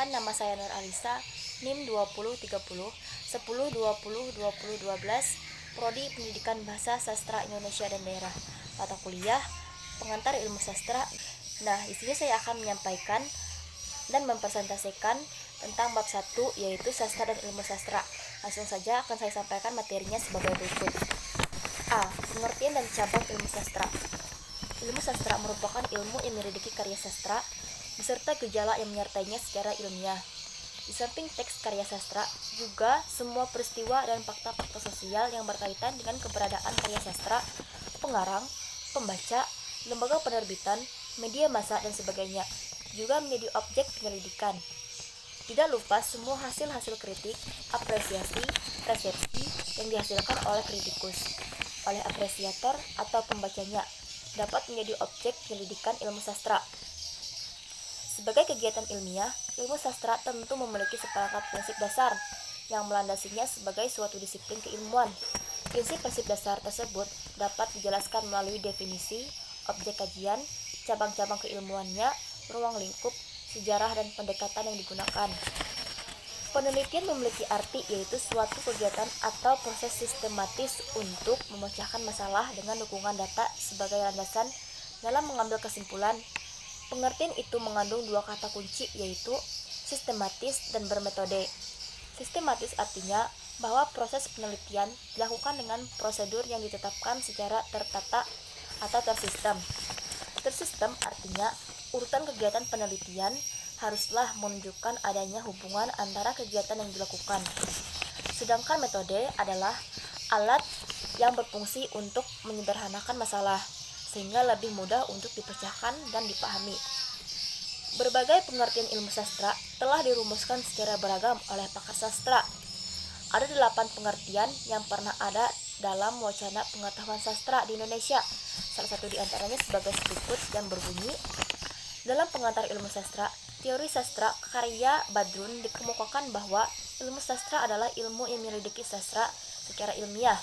Perkenalkan, nama saya Nur Alisa, NIM 2030 10 20 20 12, Prodi Pendidikan Bahasa Sastra Indonesia dan Daerah, mata kuliah Pengantar Ilmu Sastra. Nah, di sini saya akan menyampaikan dan mempresentasikan tentang bab 1, yaitu Sastra dan Ilmu Sastra. Langsung saja akan saya sampaikan materinya sebagai berikut. A. Pengertian dan cabang ilmu sastra. Ilmu sastra merupakan ilmu yang menyelidiki karya sastra beserta gejala yang menyertainya secara ilmiah. Di samping teks karya sastra, juga semua peristiwa dan fakta-fakta sosial yang berkaitan dengan keberadaan karya sastra, pengarang, pembaca, lembaga penerbitan, media massa, dan sebagainya juga menjadi objek penyelidikan. Tidak lupa semua hasil-hasil kritik, apresiasi, resepsi yang dihasilkan oleh kritikus, oleh apresiator atau pembacanya dapat menjadi objek penyelidikan ilmu sastra. Sebagai kegiatan ilmiah, ilmu sastra tentu memiliki seperangkat prinsip dasar yang melandasinya sebagai suatu disiplin keilmuan. Prinsip-prinsip dasar tersebut dapat dijelaskan melalui definisi, objek kajian, cabang-cabang keilmuannya, ruang lingkup, sejarah, dan pendekatan yang digunakan. Penelitian memiliki arti yaitu suatu kegiatan atau proses sistematis untuk memecahkan masalah dengan dukungan data sebagai landasan dalam mengambil kesimpulan. Pengertian itu mengandung dua kata kunci, yaitu sistematis dan bermetode. Sistematis artinya bahwa proses penelitian dilakukan dengan prosedur yang ditetapkan secara tertata atau tersistem. Tersistem artinya urutan kegiatan penelitian haruslah menunjukkan adanya hubungan antara kegiatan yang dilakukan. Sedangkan metode adalah alat yang berfungsi untuk menyederhanakan masalah, sehingga lebih mudah untuk dipecahkan dan dipahami. Berbagai pengertian ilmu sastra telah dirumuskan secara beragam oleh pakar sastra. Ada 8 pengertian yang pernah ada dalam wacana pengetahuan sastra di Indonesia. Salah satu di antaranya sebagai berikut yang berbunyi, dalam pengantar ilmu sastra, teori sastra karya Badrun dikemukakan bahwa ilmu sastra adalah ilmu yang menyelidiki sastra secara ilmiah.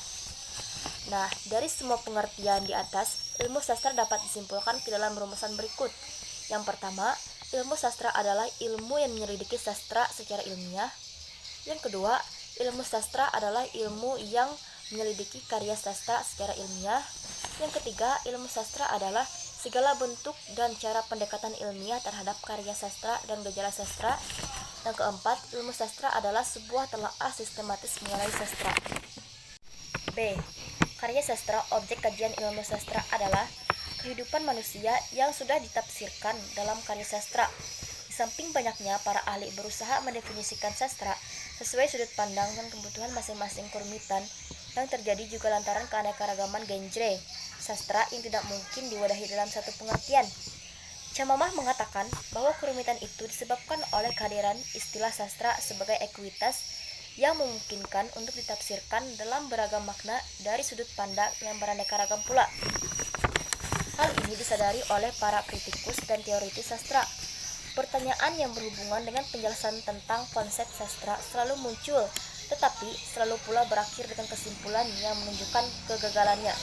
Nah, dari semua pengertian di atas, ilmu sastra dapat disimpulkan ke dalam rumusan berikut. Yang pertama, ilmu sastra adalah ilmu yang menyelidiki sastra secara ilmiah. Yang kedua, ilmu sastra adalah ilmu yang menyelidiki karya sastra secara ilmiah. Yang ketiga, ilmu sastra adalah segala bentuk dan cara pendekatan ilmiah terhadap karya sastra dan gejala sastra. Yang keempat, ilmu sastra adalah sebuah telaah sistematis mengenai sastra. B. Karya sastra. Objek kajian ilmu sastra adalah kehidupan manusia yang sudah ditafsirkan dalam karya sastra. Di samping banyaknya para ahli berusaha mendefinisikan sastra sesuai sudut pandang dan kebutuhan masing-masing, kerumitan yang terjadi juga lantaran keanekaragaman genre sastra yang tidak mungkin diwadahi dalam satu pengertian. Camamah mengatakan bahwa kerumitan itu disebabkan oleh kehadiran istilah sastra sebagai ekuitas yang memungkinkan untuk ditafsirkan dalam beragam makna dari sudut pandang yang beraneka ragam pula. Hal ini disadari oleh para kritikus dan teoritis sastra. Pertanyaan yang berhubungan dengan penjelasan tentang konsep sastra selalu muncul, tetapi selalu pula berakhir dengan kesimpulan yang menunjukkan kegagalannya.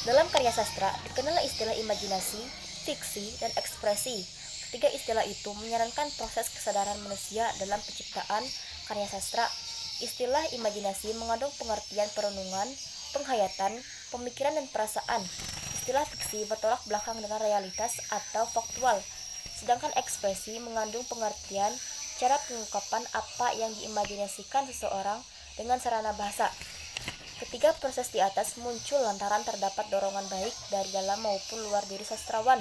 Dalam karya sastra dikenal istilah imajinasi, fiksi, dan ekspresi. Ketiga istilah itu menyarankan proses kesadaran manusia dalam penciptaan karya sastra. Istilah imajinasi mengandung pengertian perenungan, penghayatan, pemikiran, dan perasaan. Istilah fiksi bertolak belakang dengan realitas atau faktual. Sedangkan ekspresi mengandung pengertian cara pengungkapan apa yang diimajinasikan seseorang dengan sarana bahasa. Ketiga proses di atas muncul lantaran terdapat dorongan baik dari dalam maupun luar diri sastrawan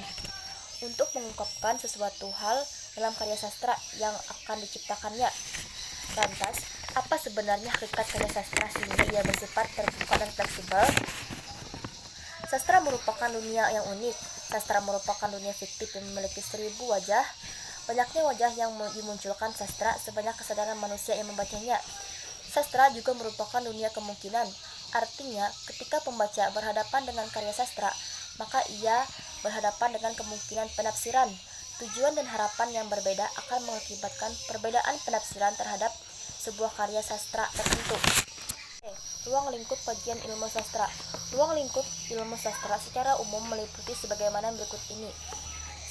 untuk mengungkapkan sesuatu hal dalam karya sastra yang akan diciptakannya. Lantas, apa sebenarnya hakikat karya sastra sehingga ia bersifat terbuka dan fleksibel? Sastra merupakan dunia yang unik. Sastra merupakan dunia fiktif yang memiliki 1000 wajah. Banyaknya wajah yang dimunculkan sastra sebanyak kesadaran manusia yang membacanya. Sastra juga merupakan dunia kemungkinan. Artinya, ketika pembaca berhadapan dengan karya sastra, maka ia berhadapan dengan kemungkinan penafsiran. Tujuan dan harapan yang berbeda akan mengakibatkan perbedaan penafsiran terhadap sebuah karya sastra tertentu. Ruang lingkup kajian ilmu sastra. Ruang lingkup ilmu sastra secara umum meliputi sebagaimana berikut ini.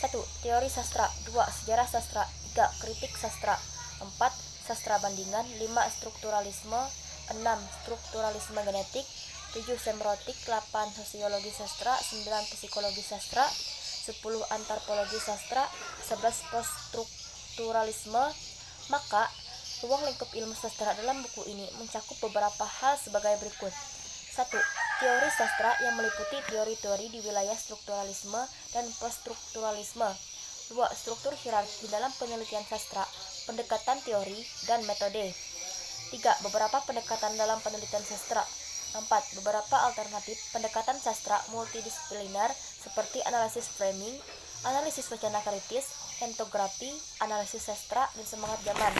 1. Teori sastra. 2. Sejarah sastra. 3. Kritik sastra. 4. Sastra bandingan. 5. Strukturalisme. 6. Strukturalisme genetik. 7. Semiotik. 8. Sosiologi sastra. 9. Psikologi sastra. 10. Antropologi sastra. 11. Poststrukturalisme. Maka, ruang lingkup ilmu sastra dalam buku ini mencakup beberapa hal sebagai berikut. 1. Teori sastra yang meliputi teori-teori di wilayah strukturalisme dan poststrukturalisme. 2. Struktur hierarki dalam penelitian sastra, pendekatan teori, dan metode. 3. Beberapa pendekatan dalam penelitian sastra. 4. Beberapa alternatif pendekatan sastra multidisipliner seperti analisis framing, analisis wacana kritis, etnografi, analisis sastra, dan semangat zaman.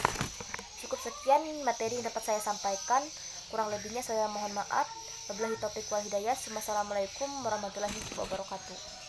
Cukup sekian materi yang dapat saya sampaikan. Kurang lebihnya saya mohon maaf. Wabillahi taufiq wal hidayah. Wassalamualaikum warahmatullahi wabarakatuh.